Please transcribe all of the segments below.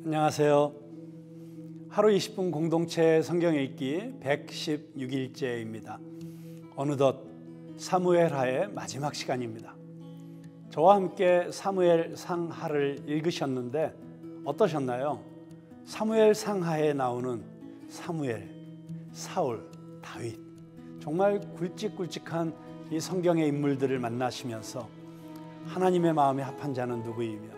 안녕하세요. 하루 20분 공동체 성경 읽기 116일째입니다. 어느덧 사무엘하의 마지막 시간입니다. 저와 함께 사무엘 상하를 읽으셨는데 어떠셨나요? 사무엘 상하에 나오는 사무엘, 사울, 다윗, 정말 굵직굵직한 이 성경의 인물들을 만나시면서 하나님의 마음에 합한 자는 누구이며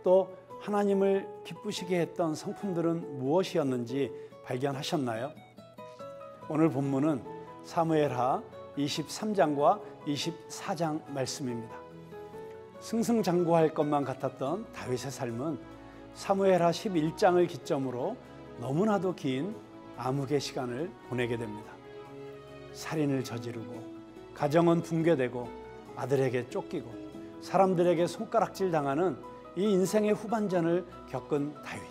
또 하나님을 기쁘시게 했던 성품들은 무엇이었는지 발견하셨나요? 오늘 본문은 사무엘하 23장과 24장 말씀입니다. 승승장구할 것만 같았던 다윗의 삶은 사무엘하 11장을 기점으로 너무나도 긴 암흑의 시간을 보내게 됩니다. 살인을 저지르고 가정은 붕괴되고 아들에게 쫓기고 사람들에게 손가락질 당하는 이 인생의 후반전을 겪은 다윗.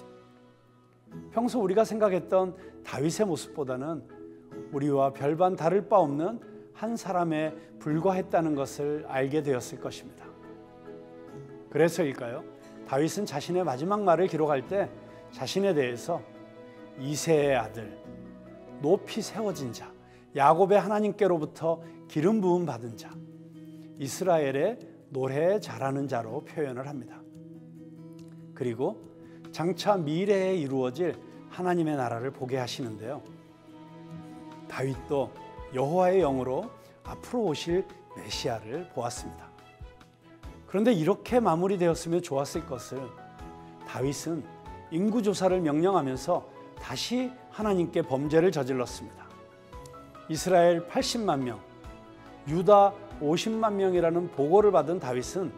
평소 우리가 생각했던 다윗의 모습보다는 우리와 별반 다를 바 없는 한 사람에 불과했다는 것을 알게 되었을 것입니다. 그래서일까요? 다윗은 자신의 마지막 말을 기록할 때 자신에 대해서 이새의 아들, 높이 세워진 자, 야곱의 하나님께로부터 기름 부음 받은 자, 이스라엘의 노래에 잘하는 자로 표현을 합니다. 그리고 장차 미래에 이루어질 하나님의 나라를 보게 하시는데요. 다윗도 여호와의 영으로 앞으로 오실 메시아를 보았습니다. 그런데 이렇게 마무리되었으면 좋았을 것을 다윗은 인구조사를 명령하면서 다시 하나님께 범죄를 저질렀습니다. 이스라엘 80만 명, 유다 50만 명이라는 보고를 받은 다윗은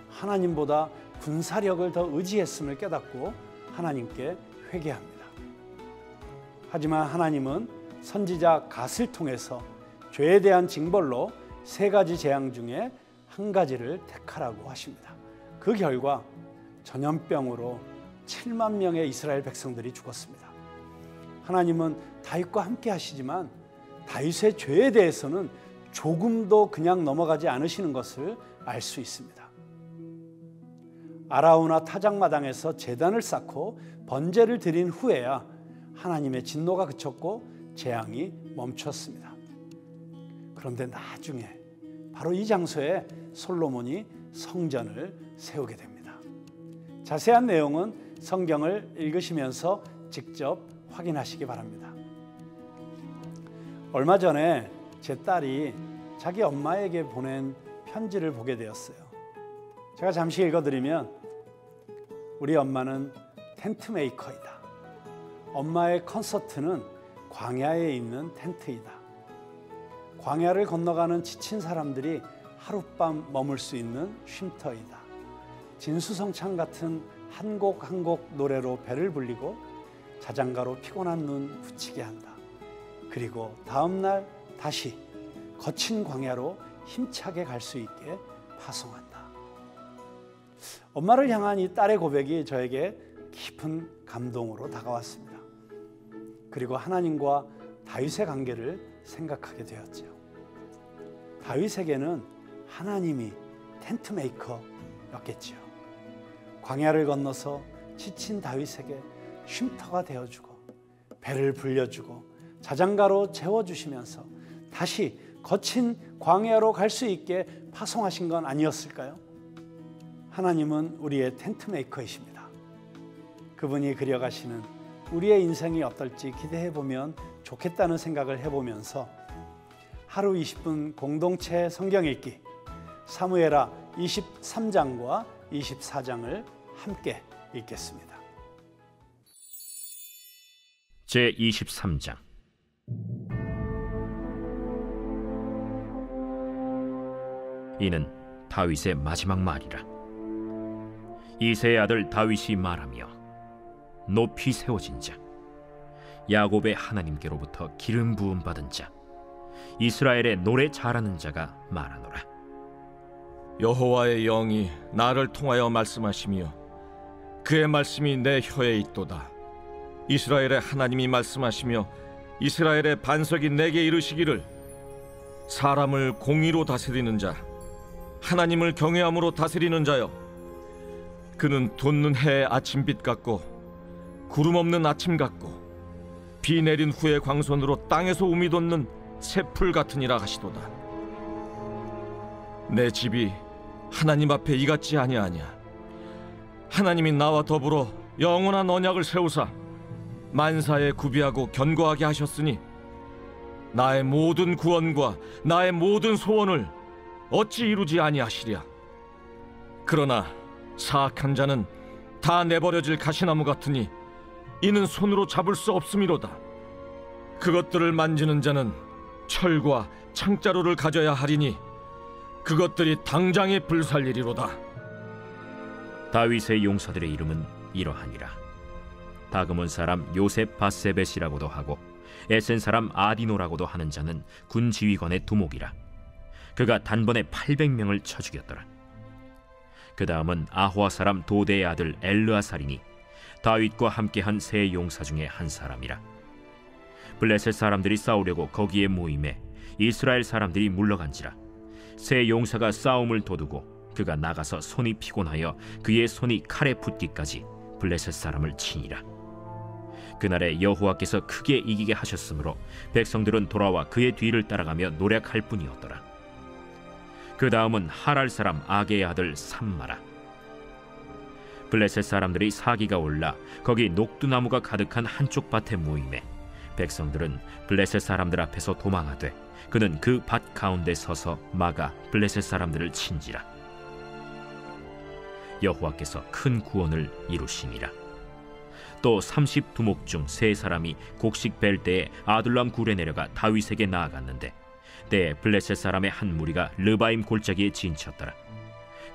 하나님보다 군사력을 더 의지했음을 깨닫고 하나님께 회개합니다. 하지만 하나님은 선지자 갓을 통해서 죄에 대한 징벌로 3가지 재앙 중에 한 가지를 택하라고 하십니다. 그 결과 전염병으로 7만 명의 이스라엘 백성들이 죽었습니다. 하나님은 다윗과 함께 하시지만 다윗의 죄에 대해서는 조금도 그냥 넘어가지 않으시는 것을 알 수 있습니다. 아라우나 타작마당에서 제단을 쌓고 번제를 드린 후에야 하나님의 진노가 그쳤고 재앙이 멈췄습니다. 그런데 나중에 바로 이 장소에 솔로몬이 성전을 세우게 됩니다. 자세한 내용은 성경을 읽으시면서 직접 확인하시기 바랍니다. 얼마 전에 제 딸이 자기 엄마에게 보낸 편지를 보게 되었어요. 제가 잠시 읽어드리면, 우리 엄마는 텐트 메이커이다. 엄마의 콘서트는 광야에 있는 텐트이다. 광야를 건너가는 지친 사람들이 하룻밤 머물 수 있는 쉼터이다. 진수성찬 같은 한 곡 한 곡 노래로 배를 불리고 자장가로 피곤한 눈 붙이게 한다. 그리고 다음 날 다시 거친 광야로 힘차게 갈 수 있게 파송한다. 엄마를 향한 이 딸의 고백이 저에게 깊은 감동으로 다가왔습니다. 그리고 하나님과 다윗의 관계를 생각하게 되었죠. 다윗에게는 하나님이 텐트 메이커였겠죠. 광야를 건너서 지친 다윗에게 쉼터가 되어주고 배를 불려주고 자장가로 채워주시면서 다시 거친 광야로 갈 수 있게 파송하신 건 아니었을까요? 하나님은 우리의 텐트 메이커이십니다. 그분이 그려가시는 우리의 인생이 어떨지 기대해보면 좋겠다는 생각을 해보면서 하루 20분 공동체 성경 읽기 사무엘하 23장과 24장을 함께 읽겠습니다. 제23장. 이는 다윗의 마지막 말이라. 이새의 아들 다윗이 말하며 높이 세워진 자, 야곱의 하나님께로부터 기름 부음 받은 자, 이스라엘의 노래 잘하는 자가 말하노라. 여호와의 영이 나를 통하여 말씀하시며 그의 말씀이 내 혀에 있도다. 이스라엘의 하나님이 말씀하시며 이스라엘의 반석이 내게 이르시기를, 사람을 공의로 다스리는 자, 하나님을 경외함으로 다스리는 자여, 그는 돋는 해의 아침빛 같고 구름 없는 아침 같고 비 내린 후의 광선으로 땅에서 우미 돋는 새풀 같으니라 하시도다. 내 집이 하나님 앞에 이같지 아니하냐. 하나님이 나와 더불어 영원한 언약을 세우사 만사에 구비하고 견고하게 하셨으니 나의 모든 구원과 나의 모든 소원을 어찌 이루지 아니하시랴. 그러나 사악한 자는 다 내버려질 가시나무 같으니 이는 손으로 잡을 수 없음이로다. 그것들을 만지는 자는 철과 창자루를 가져야 하리니 그것들이 당장에 불살리리로다. 다윗의 용사들의 이름은 이러하니라. 다그몬 사람 요셉 바세벳이라고도 하고 에센 사람 아디노라고도 하는 자는 군 지휘관의 두목이라. 그가 단번에 800명을 쳐 죽였더라. 그 다음은 아호아 사람 도대의 아들 엘르아살이니 다윗과 함께한 세 용사 중에 한 사람이라. 블레셋 사람들이 싸우려고 거기에 모임에 이스라엘 사람들이 물러간지라. 세 용사가 싸움을 도두고 그가 나가서 손이 피곤하여 그의 손이 칼에 붙기까지 블레셋 사람을 치니라. 그날에 여호와께서 크게 이기게 하셨으므로 백성들은 돌아와 그의 뒤를 따라가며 노략할 뿐이었더라. 그 다음은 하랄 사람 아게의 아들 삼마라. 블레셋 사람들이 사기가 올라 거기 녹두나무가 가득한 한쪽 밭에 모임에 백성들은 블레셋 사람들 앞에서 도망하되 그는 그 밭 가운데 서서 막아 블레셋 사람들을 친지라. 여호와께서 큰 구원을 이루시니라. 또 30두목 중 세 사람이 곡식 벨 때에 아둘람 굴에 내려가 다윗에게 나아갔는데 때에 블레셋 사람의 한 무리가 르바임 골짜기에 진쳤더라.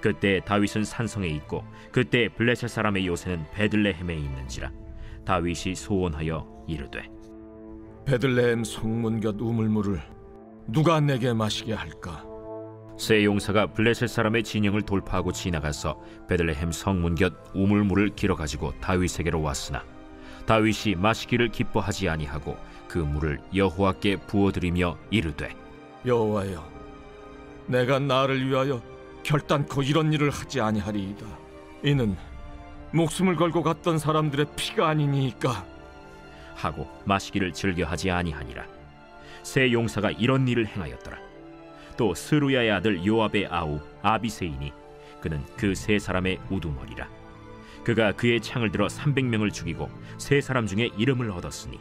그때 다윗은 산성에 있고 그때 블레셋 사람의 요새는 베들레헴에 있는지라. 다윗이 소원하여 이르되 베들레헴 성문 곁 우물물을 누가 내게 마시게 할까? 세 용사가 블레셋 사람의 진영을 돌파하고 지나가서 베들레헴 성문 곁 우물물을 길어가지고 다윗에게로 왔으나 다윗이 마시기를 기뻐하지 아니하고 그 물을 여호와께 부어드리며 이르되 여호와여, 내가 나를 위하여 결단코 이런 일을 하지 아니하리이다. 이는 목숨을 걸고 갔던 사람들의 피가 아니니까 하고 마시기를 즐겨하지 아니하니라. 세 용사가 이런 일을 행하였더라. 또 스루야의 아들 요압의 아우 아비세이니 그는 그 세 사람의 우두머리라. 그가 그의 창을 들어 300명을 죽이고 세 사람 중에 이름을 얻었으니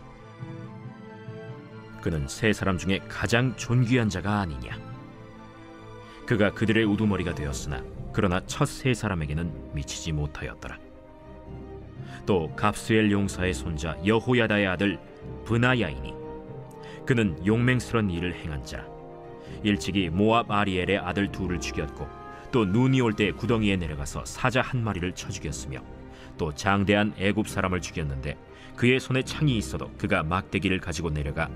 그는 세 사람 중에 가장 존귀한 자가 아니냐. 그가 그들의 우두머리가 되었으나 그러나 첫 세 사람에게는 미치지 못하였더라. 또 갑스엘 용사의 손자 여호야다의 아들 브나야이니 그는 용맹스러운 일을 행한 자라. 일찍이 모압 아리엘의 아들 둘을 죽였고 또 눈이 올 때 구덩이에 내려가서 사자 한 마리를 쳐 죽였으며 또 장대한 애굽 사람을 죽였는데 그의 손에 창이 있어도 그가 막대기를 가지고 내려가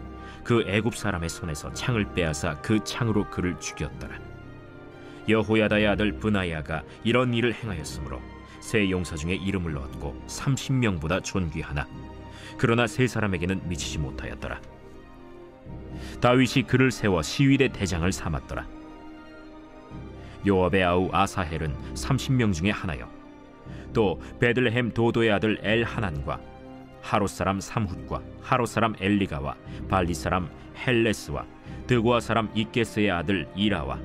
그 애굽 사람의 손에서 창을 빼앗아 그 창으로 그를 죽였더라. 여호야다의 아들 브나야가 이런 일을 행하였으므로 세 용사 중에 이름을 얻고 30명보다 존귀하나 그러나 세 사람에게는 미치지 못하였더라. 다윗이 그를 세워 시위대 대장을 삼았더라. 요압의 아우 아사헬은 30명 중에 하나요. 또 베들레헴 도도의 아들 엘하난과 하롯 사람 삼훗과 하롯 사람 엘리가와 발리 사람 헬레스와 드고아 사람 이게스의 아들 이라와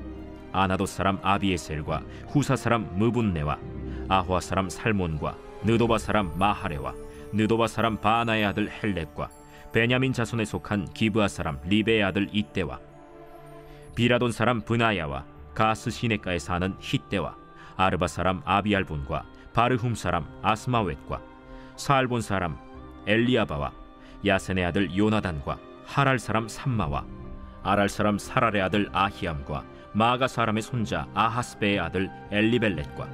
아나돗 사람 아비에셀과 후사 사람 무분네와 아호아 사람 살몬과 느도바 사람 마하레와 느도바 사람 바나의 아들 헬렉과 베냐민 자손에 속한 기브아 사람 리베의 아들 이때와 비라돈 사람 브나야와 가스 시내가에 사는 히때와 아르바 사람 아비알본과 바르훔 사람 아스마웻과 사알본 사람 엘리아바와 야센의 아들 요나단과 하랄 사람 삼마와 아랄 사람 사랄의 아들 아히암과 마가 사람의 손자 아하스베의 아들 엘리벨렛과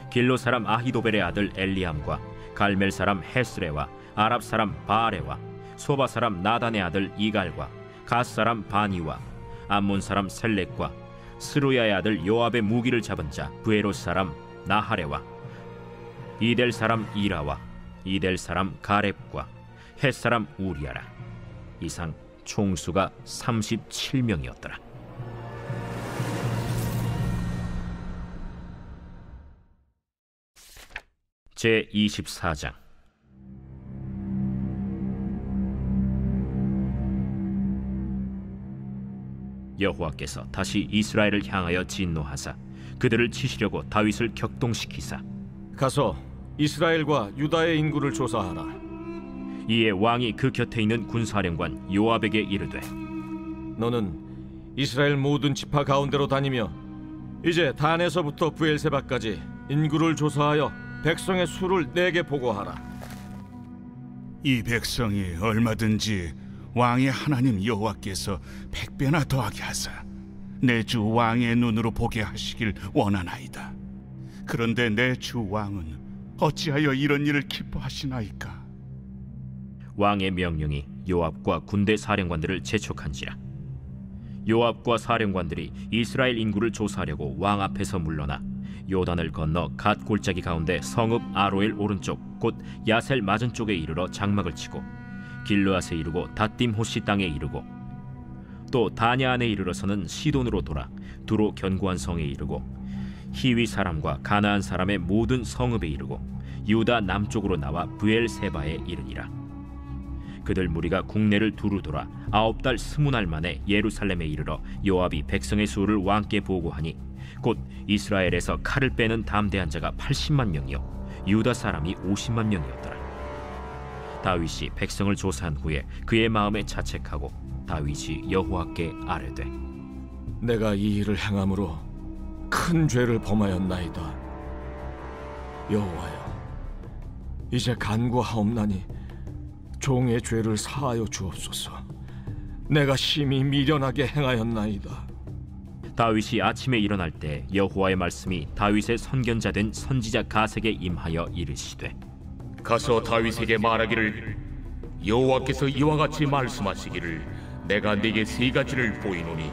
길로 사람 아히도벨의 아들 엘리암과 갈멜 사람 헤스레와 아랍 사람 바아레와 소바 사람 나단의 아들 이갈과 가스 사람 바니와 암몬 사람 셀렉과 스루야의 아들 요압의 무기를 잡은 자 브에롯 사람 나하레와 이델 사람 이라와 이델 사람 가렙과 헷 사람 우리아라. 이상 총수가 37명이었더라. 제 24장. 여호와께서 다시 이스라엘을 향하여 진노하사 그들을 치시려고 다윗을 격동시키사 가서 이스라엘과 유다의 인구를 조사하라. 이에 왕이 그 곁에 있는 군사령관 요압에게 이르되 너는 이스라엘 모든 지파 가운데로 다니며 이제 단에서부터 브엘세바까지 인구를 조사하여 백성의 수를 내게 보고하라. 이 백성이 얼마든지 왕의 하나님 여호와께서 100배나 더하게 하사 내 주 왕의 눈으로 보게 하시길 원하나이다. 그런데 내 주 왕은 어찌하여 이런 일을 기뻐하시나이까? 왕의 명령이 요압과 군대 사령관들을 재촉한지라. 요압과 사령관들이 이스라엘 인구를 조사하려고 왕 앞에서 물러나 요단을 건너 갓 골짜기 가운데 성읍 아로엘 오른쪽 곧 야셀 맞은 쪽에 이르러 장막을 치고 길르앗에 이르고 닷딤 호시 땅에 이르고 또 다냐안에 이르러서는 시돈으로 돌아 두로 견고한 성에 이르고 히위 사람과 가나안 사람의 모든 성읍에 이르고 유다 남쪽으로 나와 브엘세바에 이르니라. 그들 무리가 국내를 두루 돌아 9달 20날 만에 예루살렘에 이르러 요압이 백성의 수를 왕께 보고하니 곧 이스라엘에서 칼을 빼는 담대한 자가 80만 명이요 유다 사람이 50만 명이었더라. 다윗이 백성을 조사한 후에 그의 마음에 자책하고 다윗이 여호와께 아뢰되 내가 이 일을 행함으로 큰 죄를 범하였나이다. 여호와여, 이제 간구하옵나니 종의 죄를 사하여 주옵소서. 내가 심히 미련하게 행하였나이다. 다윗이 아침에 일어날 때 여호와의 말씀이 다윗의 선견자 된 선지자 가세게 임하여 이르시되 가서 다윗에게 말하기를 여호와께서 이와 같이 말씀하시기를 내가 네게 세 가지를 보이노니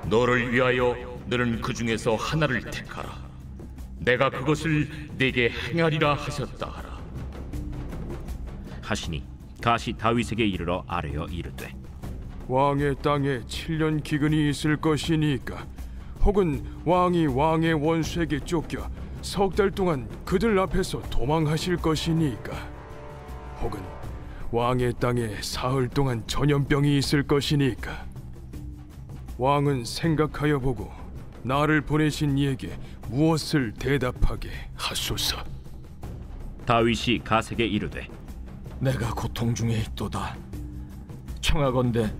너를 위하여 너는 그 중에서 하나를 택하라. 내가 그것을 네게 행하리라 하셨다 하라. 하시니 가시 다윗에게 이르러 아뢰어 이르되 왕의 땅에 7년 기근이 있을 것이니까 혹은 왕이 왕의 원수에게 쫓겨 석 달 동안 그들 앞에서 도망하실 것이니까 혹은 왕의 땅에 사흘 동안 전염병이 있을 것이니까 왕은 생각하여 보고 나를 보내신 이에게 무엇을 대답하게 하소서. 다윗이 가세게 이르되 내가 고통 중에 있도다. 청하건대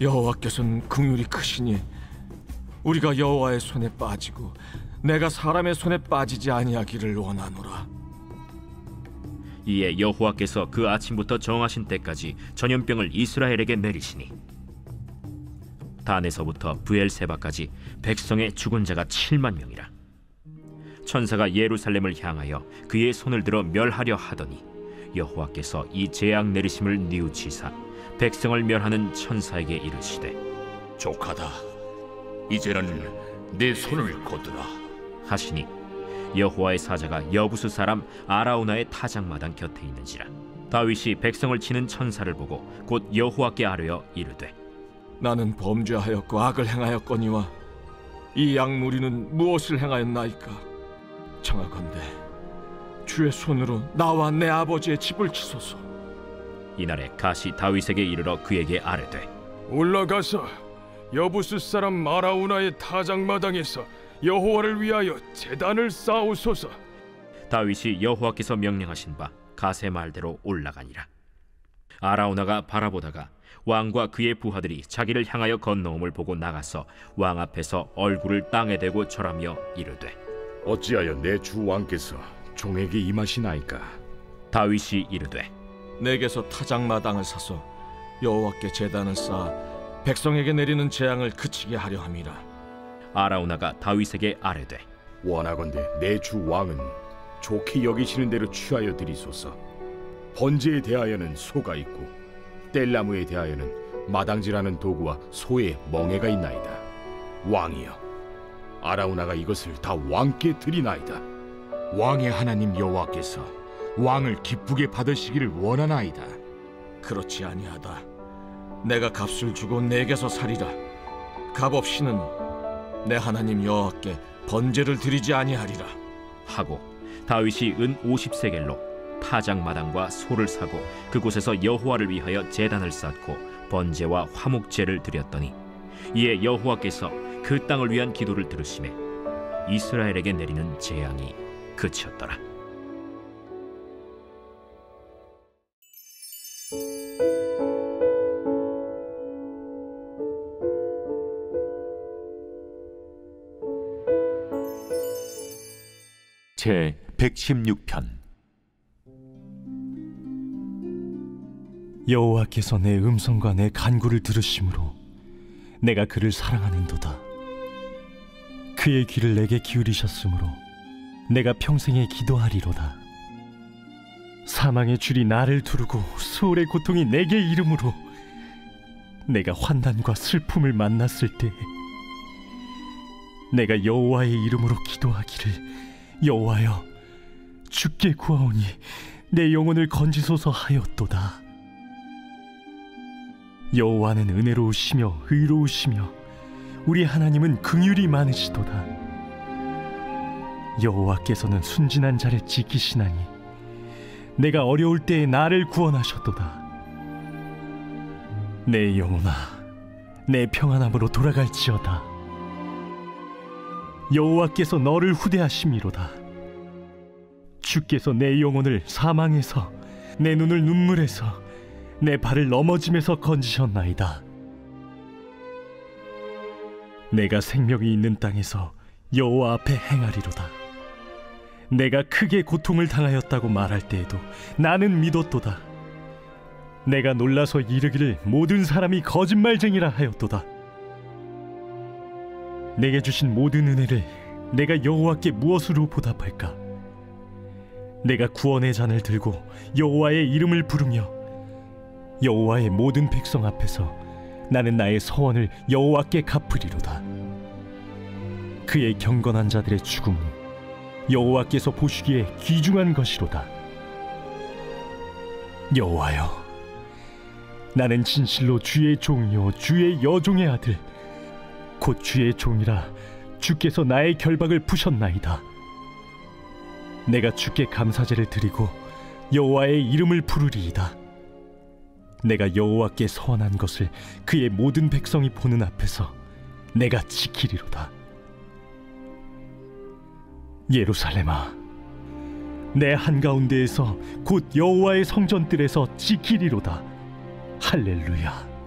여호와께서는 긍휼이 크시니 우리가 여호와의 손에 빠지고 내가 사람의 손에 빠지지 아니하기를 원하노라. 이에 여호와께서 그 아침부터 정하신 때까지 전염병을 이스라엘에게 내리시니 단에서부터 브엘세바까지 백성의 죽은 자가 7만 명이라. 천사가 예루살렘을 향하여 그의 손을 들어 멸하려 하더니 여호와께서 이 재앙 내리심을 뉘우치사 백성을 멸하는 천사에게 이르시되 족하다. 이제는 내 손을 거두라 하시니 여호와의 사자가 여부수 사람 아라우나의 타작마당 곁에 있는지라. 다윗이 백성을 치는 천사를 보고 곧 여호와께 아뢰어 이르되 나는 범죄하였고 악을 행하였거니와 이 양무리는 무엇을 행하였나이까? 청하건대 주의 손으로 나와 내 아버지의 집을 치소서. 이날에 가시 다윗에게 이르러 그에게 아뢰되 올라가서 여부스 사람 마라우나의 타작마당에서 여호와를 위하여 제단을 쌓으소서. 다윗이 여호와께서 명령하신 바 가세 말대로 올라가니라. 아라우나가 바라보다가 왕과 그의 부하들이 자기를 향하여 건너옴을 보고 나가서 왕 앞에서 얼굴을 땅에 대고 절하며 이르되 어찌하여 내 주 왕께서 종에게 임하시나이까? 다윗이 이르되 내게서 타작마당을 사서 여호와께 제단을 쌓아 백성에게 내리는 재앙을 그치게 하려 함이라. 아라우나가 다윗에게 아뢰되 원하건대 내 주 왕은 좋게 여기시는 대로 취하여 드리소서. 번제에 대하여는 소가 있고 뗄나무에 대하여는 마당질하는 도구와 소의 멍에가 있나이다. 왕이여, 아라우나가 이것을 다 왕께 드리나이다. 왕의 하나님 여호와께서 왕을 기쁘게 받으시기를 원하나이다. 그렇지 아니하다. 내가 값을 주고 내게서 살이라. 값 없이는 내 하나님 여호와께 번제를 드리지 아니하리라 하고 다윗이 은 50세겔로 타작마당과 소를 사고 그곳에서 여호와를 위하여 제단을 쌓고 번제와 화목제를 드렸더니 이에 여호와께서 그 땅을 위한 기도를 들으시매 이스라엘에게 내리는 재앙이 그쳤더라. 제 116편. 여호와께서 내 음성과 내 간구를 들으심으로 내가 그를 사랑하는도다. 그의 귀를 내게 기울이셨으므로 내가 평생에 기도하리로다. 사망의 줄이 나를 두르고 수월의 고통이 내게 이름으로 내가 환난과 슬픔을 만났을 때에 내가 여호와의 이름으로 기도하기를, 여호와여, 주께 구하오니 내 영혼을 건지소서 하였도다. 여호와는 은혜로우시며 의로우시며 우리 하나님은 긍휼이 많으시도다. 여호와께서는 순진한 자를 지키시나니 내가 어려울 때에 나를 구원하셨도다. 내 영혼아, 내 평안함으로 돌아갈지어다. 여호와께서 너를 후대하심이로다. 주께서 내 영혼을 사망에서, 내 눈을 눈물에서, 내 발을 넘어짐에서 건지셨나이다. 내가 생명이 있는 땅에서 여호와 앞에 행하리로다. 내가 크게 고통을 당하였다고 말할 때에도 나는 믿었도다. 내가 놀라서 이르기를 모든 사람이 거짓말쟁이라 하였도다. 내게 주신 모든 은혜를 내가 여호와께 무엇으로 보답할까? 내가 구원의 잔을 들고 여호와의 이름을 부르며 여호와의 모든 백성 앞에서 나는 나의 서원을 여호와께 갚으리로다. 그의 경건한 자들의 죽음은 여호와께서 보시기에 귀중한 것이로다. 여호와여, 나는 진실로 주의 종이요 주의 여종의 아들, 곧 주의 종이라 주께서 나의 결박을 푸셨나이다. 내가 주께 감사제를 드리고 여호와의 이름을 부르리이다. 내가 여호와께 서원한 것을 그의 모든 백성이 보는 앞에서 내가 지키리로다. 예루살렘아, 내 한가운데에서 곧 여호와의 성전들에서 지키리로다. 할렐루야.